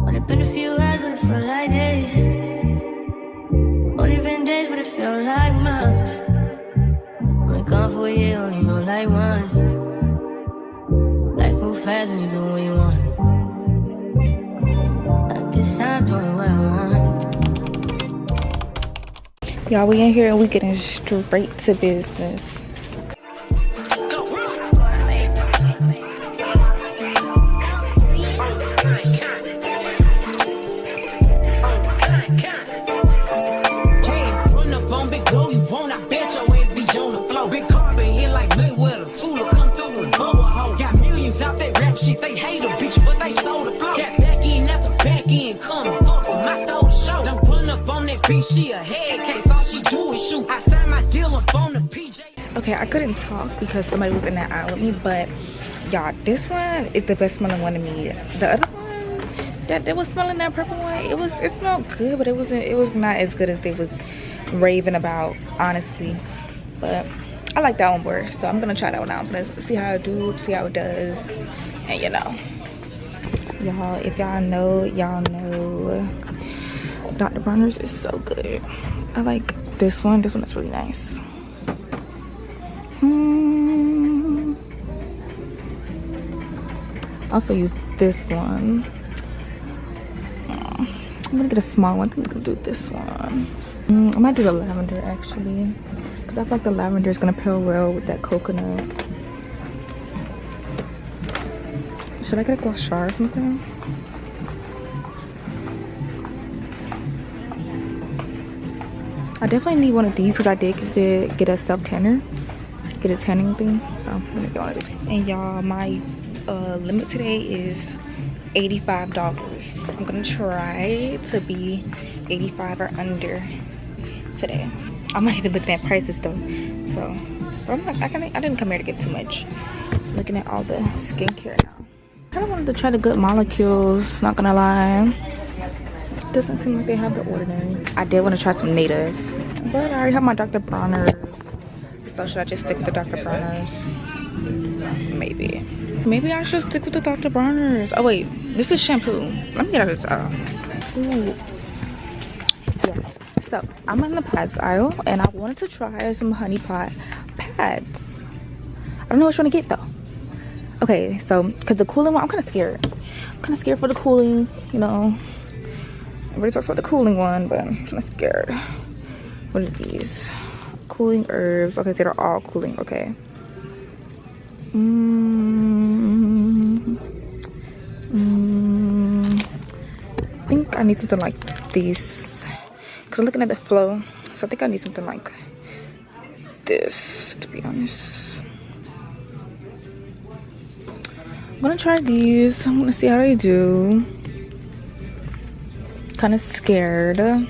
Only been a few hours, but it felt like days. Only been days, but it felt like months. Been gone for a year, only know like once. Life moves fast when you do what you want. I guess I'm doing what I want. Y'all, we in here and we getting straight to business. They hate a bitch, but they stole the flow. Got back in after back in coming. Fuck with my stole the show. Don't run up on that bitch, she a head case. All she do is shoot. I signed my deal up on the PJ. Okay, I couldn't talk because somebody was in that aisle with me, but y'all, this one is the best smelling one to me. The other one that was smelling, that purple one, it smelled good, but it was not as good as they was raving about, honestly. But I like that one more, so I'm gonna try that one out. I'm gonna see how it do, see how it does. And you know, y'all, if y'all know, Dr. Bronner's is so good. I like this one. This one is really nice. Also use this one. I'm gonna get a small one. I think I'm gonna do this one. I might do the lavender actually, because I feel like the lavender is gonna pair well with that coconut. Should I get a gua sha or something? I definitely need one of these because I did get a self tanner, get a tanning thing. So I'm gonna get one of these. And y'all, my limit today is $85. I'm gonna try to be 85 or under today. I'm not even looking at prices though, so I'm like, I didn't come here to get too much. I'm looking at all the skincare now. I kind of wanted to try the Good Molecules, not gonna lie. Doesn't seem like they have the ordinary. I did want to try some native, but I already have my Dr. Bronner's. So should I just stick with the Dr. Bronner's? Maybe I should stick with the Dr. Bronner's. Oh wait, this is shampoo. Let me get out of this aisle. Ooh. Yes, so I'm in the pads aisle and I wanted to try some honey pot pads. I don't know which one to get though. Okay, so because the cooling one, I'm kind of scared. I'm kind of scared for the cooling, you know. Everybody talks about the cooling one, but I'm kind of scared. What are these? Cooling herbs. Okay, so they're all cooling. Okay. I think I need something like these. Because I'm looking at the flow. So I think I need something like this, to be honest. I'm gonna try these. I'm gonna see how they do. Kind of scared. I'm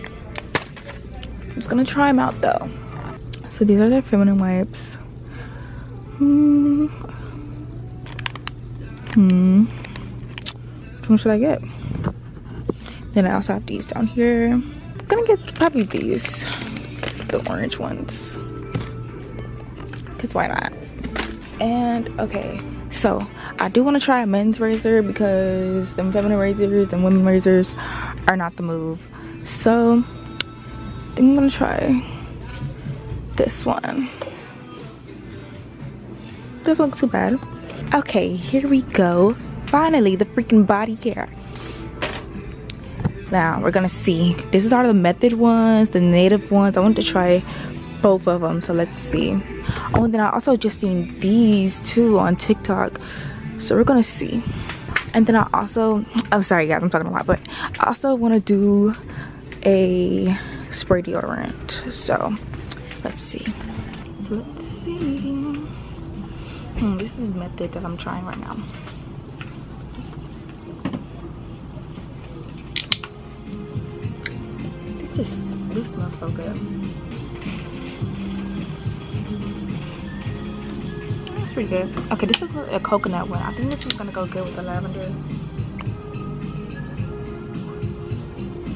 just gonna try them out though. So these are their feminine wipes. Which one should I get? Then I also have these down here. I'm gonna get probably these, the orange ones, because why not? And okay, so I do want to try a men's razor because them feminine razors and women razors are not the move. So I think I'm gonna try this one. Doesn't look too bad. Okay, here we go. Finally, the freaking body care. Now we're gonna see. This is all the method ones, the native ones. I want to try both of them, so let's see. Oh, and then I also just seen these too on TikTok, so we're gonna see. And then I also, I'm sorry guys, I'm talking a lot, but I also want to do a spray deodorant. So let's see. This is method that I'm trying right now. This smells so good. That's pretty good. Okay, this is a coconut one. I think this is gonna go good with the lavender.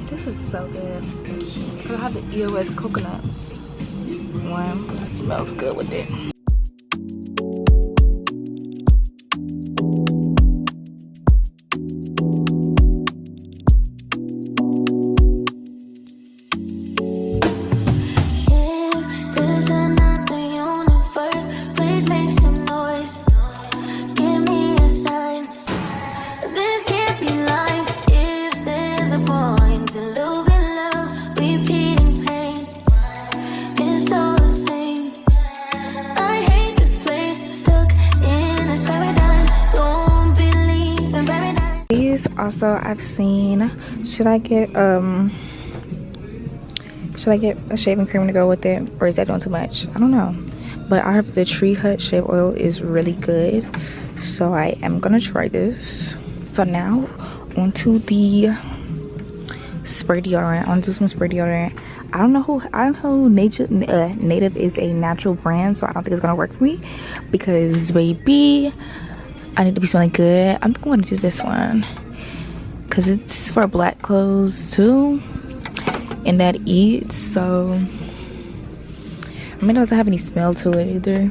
This is so good. Cause I have the EOS coconut one. It smells good with it. These also I've seen. Should I get a shaving cream to go with it, or is that doing too much? I don't know, but I have the Tree Hut shave oil is really good, so I am gonna try this. So now onto the spray deodorant. I want to do some spray deodorant. I don't know Native is a natural brand, so I don't think it's gonna work for me because baby, I need to be smelling good. I think I'm gonna do this one because it's for black clothes too, and that eats. So I mean, it doesn't have any smell to it either.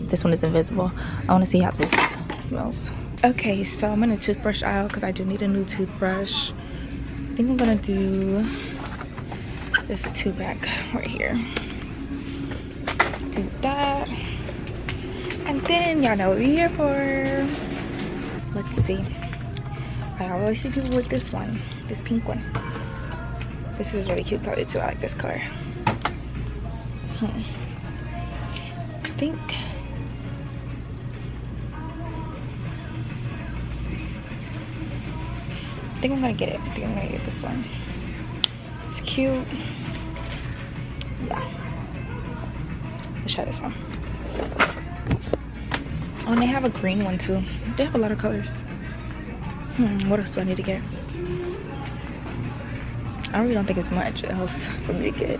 This one is invisible. I want to see how this smells. Okay, so I'm in a toothbrush aisle because I do need a new toothbrush. I think I'm gonna do this 2-pack right here. Do that. And then y'all know what we're here for. Let's see. I always see people with this one, this pink one. This is a really cute color too. I like this color. I think I'm gonna get it. I think I'm gonna get this one. It's cute. Yeah. Let's try this one. Oh, and they have a green one too. They have a lot of colors. What else do I need to get? I really don't think it's much else for me to get.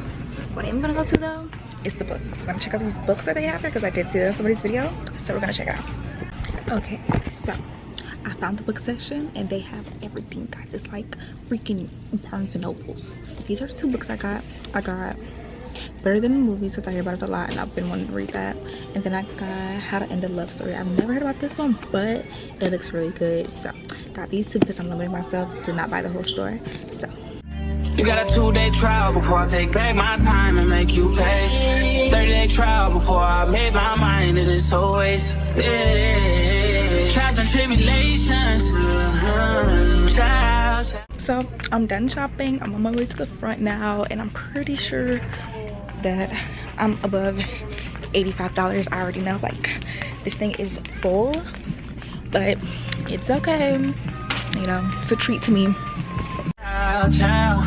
What I'm gonna go to though is the books. We're gonna check out these books that they have here because I did see that in somebody's video. So we're gonna check it out. Okay, so I found the book section and they have everything, guys. It's like freaking Barnes and Nobles. These are the 2 books I got. I got Better Than the Movies because I hear about it a lot and I've been wanting to read that. And then I got How to End a Love Story. I've never heard about this one, but it looks really good. So got these 2 because I'm limiting myself to not buy the whole store. So You got a 2-day trial before I take back my time and make you pay. 30-day trial before I made my mind. It is always trials and tribulations. So I'm done shopping. I'm on my way to the front now and I'm pretty sure that I'm above $85. I already know, like, this thing is full, but it's okay, you know, it's a treat to me. Child.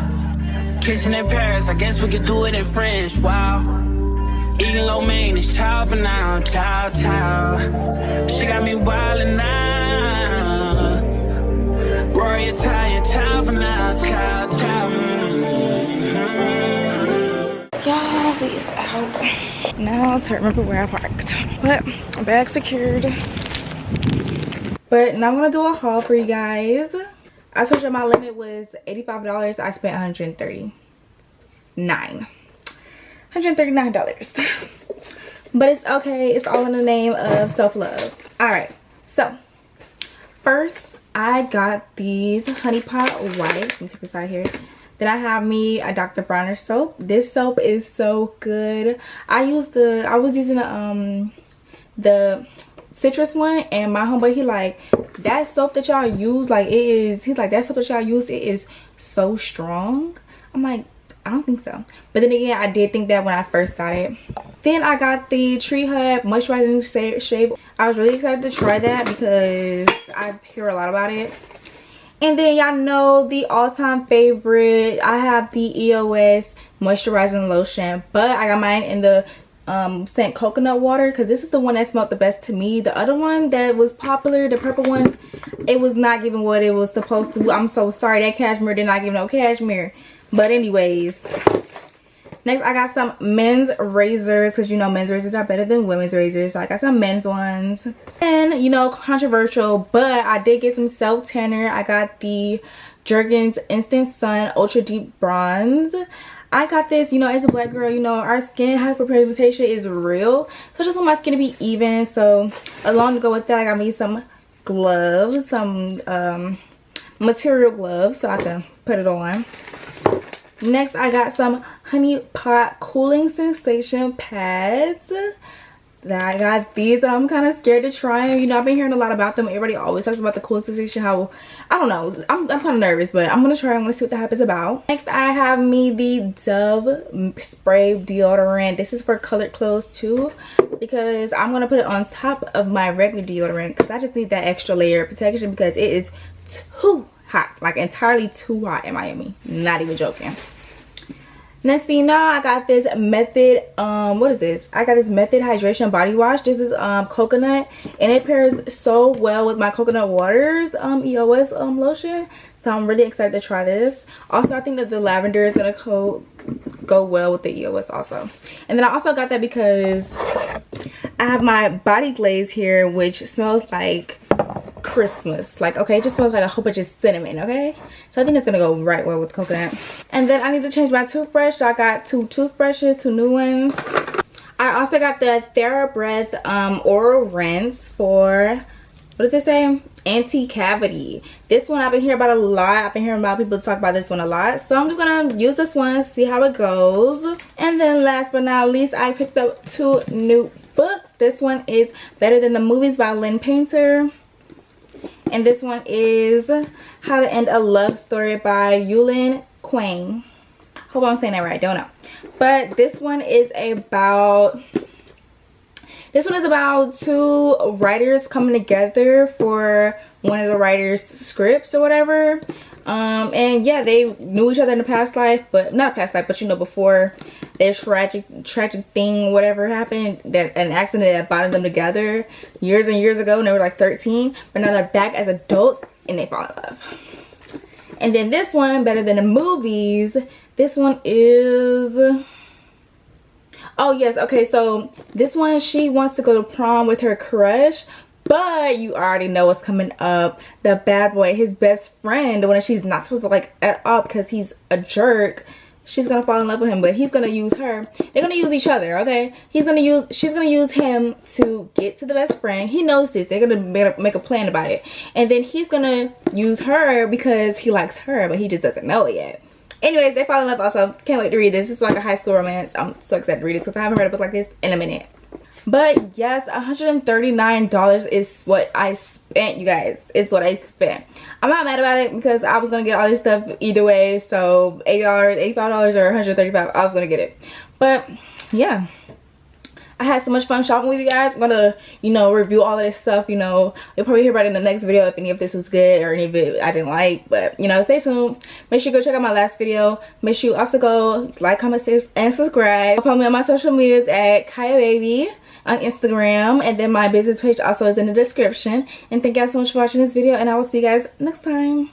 Kissing in Paris, I guess we could do it in French. Wow. Eating low maintenance, child for now, child. She got me wildin' now. Rory Italian, child for now, child. Y'all, we is out now to remember where I parked, but bag secured. But now I'm gonna do a haul for you guys. I told you my limit was $85. I spent $139. But it's okay. It's all in the name of self-love. Alright, so first I got these honey pot wipes. Let me take this out here. Then I have me a Dr. Bronner soap. This soap is so good. I was using the citrus one, and my homeboy, he like, that soap that y'all use, like, he's like, that soap that y'all use, it is so strong. I'm like, I don't think so. But then again, I did think that when I first got it. Then I got the Tree Hut moisturizing shave. I was really excited to try that because I hear a lot about it. And then y'all know the all-time favorite, I have the EOS moisturizing lotion, but I got mine in the scent coconut water because this is the one that smelled the best to me. The other one that was popular, the purple one, it was not giving what it was supposed to. I'm so sorry, that cashmere did not give no cashmere. But anyways, next I got some men's razors because you know men's razors are better than women's razors. So I got some men's ones. And you know, controversial, but I did get some self tanner. I got the Jergens Instant Sun Ultra Deep Bronze. I got this, you know, as a black girl, you know, our skin hyperpigmentation is real. So I just want my skin to be even. So along to go with that, I got me some gloves, some material gloves so I can put it on. Next, I got some honey pot cooling sensation pads. I got these and I'm kind of scared to try them. You know, I've been hearing a lot about them. Everybody always talks about the cooling sensation, how, I don't know, I'm kind of nervous, but I'm gonna try. I'm gonna see what the hype is about. Next, I have me the Dove spray deodorant. This is for colored clothes too, because I'm gonna put it on top of my regular deodorant because I just need that extra layer of protection because it is too hot, like entirely too hot in Miami. Not even joking. Next thing you know, I got this Method, what is this? I got this Method Hydration Body Wash. This is coconut, and it pairs so well with my Coconut Waters EOS lotion. So I'm really excited to try this. Also, I think that the lavender is gonna go well with the EOS also. And then I also got that because I have my body glaze here, which smells like Christmas. Like, okay, it just smells like a whole bunch of cinnamon, okay? So I think it's gonna go right well with coconut. And then I need to change my toothbrush. So I got 2 toothbrushes, 2 new ones. I also got the TheraBreath oral rinse for, what does it say? Anti-cavity. This one I've been hearing about a lot. I've been hearing about people talk about this one a lot. So I'm just gonna use this one, see how it goes. And then last but not least, I picked up 2 new books. This one is Better Than the Movies by Lynn Painter. And this one is How to End a Love Story by Yulin Quang. Hope I'm saying that right, don't know. But this one is about 2 writers coming together for one of the writers' scripts or whatever. And yeah, they knew each other in the past life, but not past life, but you know, before their tragic thing, whatever happened, that an accident that bonded them together years and years ago, and they were like 13, but now they're back as adults and they fall in love. And then this one, Better Than the Movies, this one is, oh yes, okay, so this one, she wants to go to prom with her crush, but you already know what's coming up. The bad boy, his best friend, the one that she's not supposed to like at all because he's a jerk, she's gonna fall in love with him, but he's gonna use her. They're gonna use each other, okay? She's gonna use him to get to the best friend. He knows this. They're gonna make a plan about it. And then he's gonna use her because he likes her, but he just doesn't know it yet. Anyways, they fall in love also. Can't wait to read this. It's like a high school romance. I'm so excited to read it because I haven't read a book like this in a minute. But yes, $139 is what I spent, you guys. It's what I spent. I'm not mad about it because I was gonna get all this stuff either way. So $80, $85 or $135, I was gonna get it. But yeah, I had so much fun shopping with you guys. I'm gonna, you know, review all of this stuff. You know, you'll probably hear about it in the next video if any of this was good or any of it I didn't like. But you know, stay tuned. Make sure you go check out my last video. Make sure you also go like, comment, and subscribe. Follow me on my social medias at Kaya Baby on Instagram, and then my business page also is in the description. And thank you guys so much for watching this video, and I will see you guys next time.